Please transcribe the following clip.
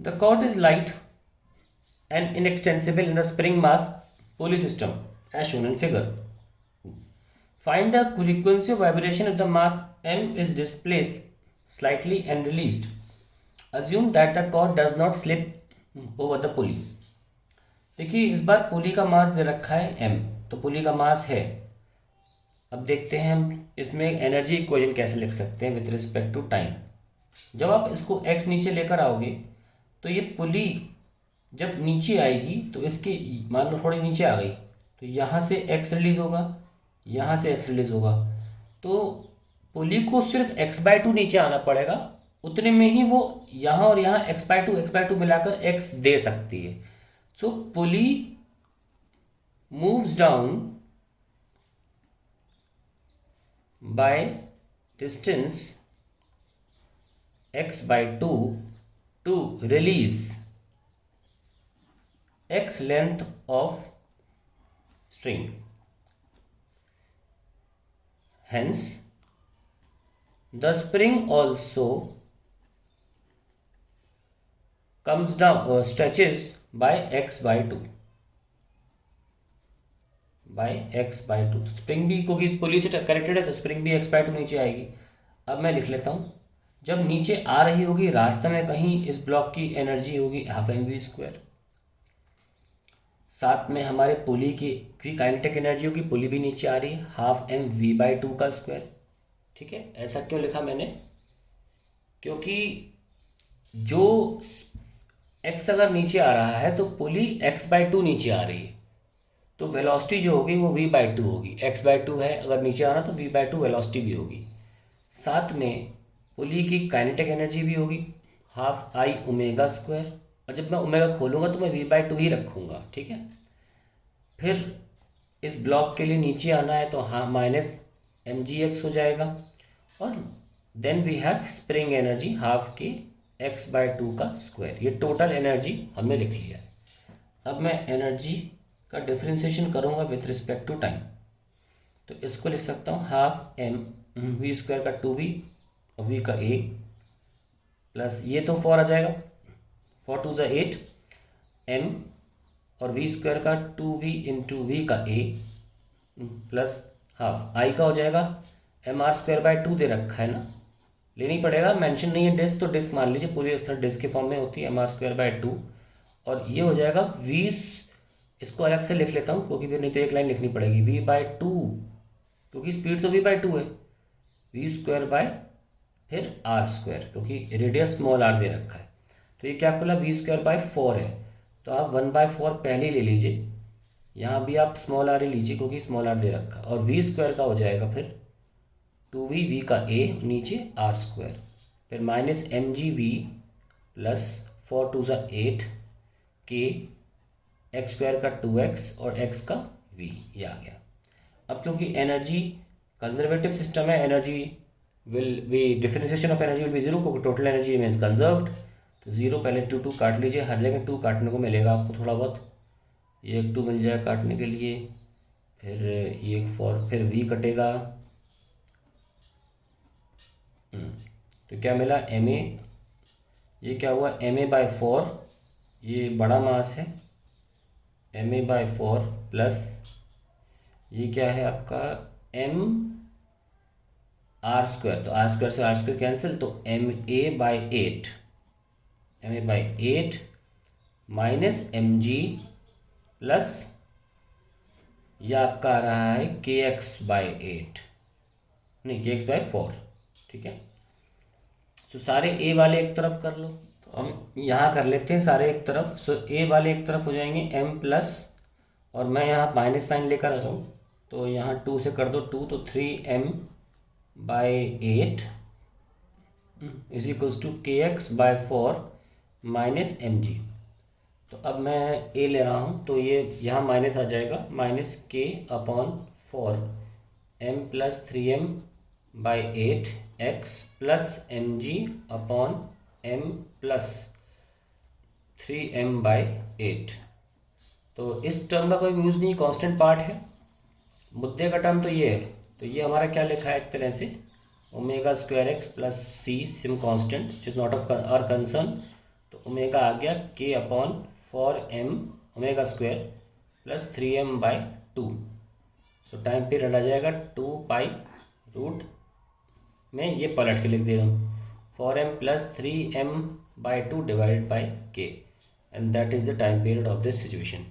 The cord is light and inextensible in the spring mass pulley system as shown in figure. Find the frequency of vibration if the mass m is displaced slightly and released. Assume that the cord does not slip over the pulley. देखिए इस बार पुली का मास दे रखा है m, तो पुली का मास है। अब देखते हैं हम इसमें एनर्जी इक्वेशन कैसे लिख सकते हैं विथ रिस्पेक्ट टू टाइम। जब आप इसको x नीचे लेकर आओगे तो ये पुली जब नीचे आएगी तो इसके मान लो थोड़ी नीचे आ गई तो यहाँ से x रिलीज होगा, यहाँ से x रिलीज होगा, तो पुली को सिर्फ x/2 नीचे आना पड़ेगा, उतने में ही वो यहाँ और यहाँ x/2 मिलाकर x दे सकती है। So pulley moves down by distance x/2 to release x length of string. Hence, the spring also comes down stretches by x/2 spring भी क्योंकि पुली से कनेक्टेड है तो स्प्रिंग भी x/2 नीचे आएगी। अब मैं लिख लेता हूँ, जब नीचे आ रही होगी रास्ते में कहीं इस ब्लॉक की एनर्जी होगी ½ mv², साथ में हमारे पुली की काइनेटिक एनर्जी होगी, पुली भी नीचे आ रही है ½mv/2²। ठीक है, ऐसा क्यों लिखा मैंने, क्योंकि जो x अगर नीचे आ रहा है तो पुली x/2 नीचे आ रही है, तो वेलोसिटी जो होगी वो v/2 होगी। x/2 है, अगर नीचे आना तो v/2 वेलोसिटी भी होगी। साथ में पुली की काइनेटिक एनर्जी भी होगी ½I⍵², और जब मैं ओमेगा खोलूँगा तो मैं v/2 ही रखूँगा। ठीक है, फिर इस ब्लॉक के लिए नीचे आना है तो हाँ -mgx हो जाएगा, और then we have spring energy ½kx/2²। ये टोटल एनर्जी हमने लिख लिया है। अब मैं एनर्जी का डिफरेंशिएशन करूँगा विथ रिस्पेक्ट टू टाइम, तो इसको लिख सकता हूँ ½ mv² का 2v और v का a प्लस ये तो 4 आ जाएगा, 4 2 ज़ा 8 m और v² का 2v इंटू v का a प्लस हाफ i का हो जाएगा mr²/2 दे रखा है ना, लेनी पड़ेगा, मेंशन नहीं है डिस्क तो डिस्क मान लीजिए, पूरी डिस्क के फॉर्म में होती है mr²/2, और ये हो जाएगा 20। इसको अलग से लिख लेता हूँ क्योंकि फिर नहीं तो एक लाइन लिखनी पड़ेगी v/2, क्योंकि स्पीड तो v/2 है, v² फिर r² क्योंकि रेडियस स्मॉल r दे रखा है, तो ये क्या खुला v²/4 है, तो आप 1/4 पहले ले लीजिए, यहाँ भी आप स्मॉल r ही लीजिए क्योंकि स्मॉल r दे रखा है, और v² का हो जाएगा फिर 2v v का a नीचे r², फिर -mgv प्लस 4 2 ज़ा 8 k x² का 2x और x का v, ये आ गया। अब क्योंकि एनर्जी कंजर्वेटिव सिस्टम है, energy will be differentiation of energy will be 0 क्योंकि टोटल एनर्जी मीन्स कंजर्व्ड, तो 0 पहले 2 काट लीजिए, हर जगह 2 काटने को मिलेगा आपको थोड़ा बहुत, ये एक 2 मिल जाएगा काटने के लिए, फिर ये एक 4, फिर v कटेगा, तो क्या मिला ma, ये क्या हुआ ma/4, ये बड़ा मास है ma/4 प्लस ये क्या है आपका m r², तो r² से r² कैंसिल, तो ma/8 माइनस mg प्लस ये आपका आ रहा है kx/8 नहीं kx/4। ठीक है, तो सारे a वाले एक तरफ कर लो, तो हम यहाँ कर लेते हैं सारे एक तरफ, सो a वाले एक तरफ हो जाएंगे m प्लस, और मैं यहाँ माइनस साइन लेकर आ रहा हूँ, तो यहाँ 2 से कर दो 2, तो 3m/8 is equals to kx/4 minus mg। तो अब मैं a ले रहा हूँ, तो ये यहाँ माइनस आ जाएगा, -k/4 m plus 3m/8 x plus mg/m plus 3m/8। तो इस टर्म का कोई यूज़ नहीं, कांस्टेंट पार्ट है, मुद्दे का टर्म तो ये है, तो ये हमारा क्या लिखा है एक तरह से ω² x plus c some constant which is not of our concern, तो ओमेगा आ गया k upon 4m omega square plus 3m/2। So time period आ जाएगा 2 पाई रूट में, ये पलट के लिख दे रहा हूँ, 4m plus 3m/2 divided by k, and that is the time period of this situation.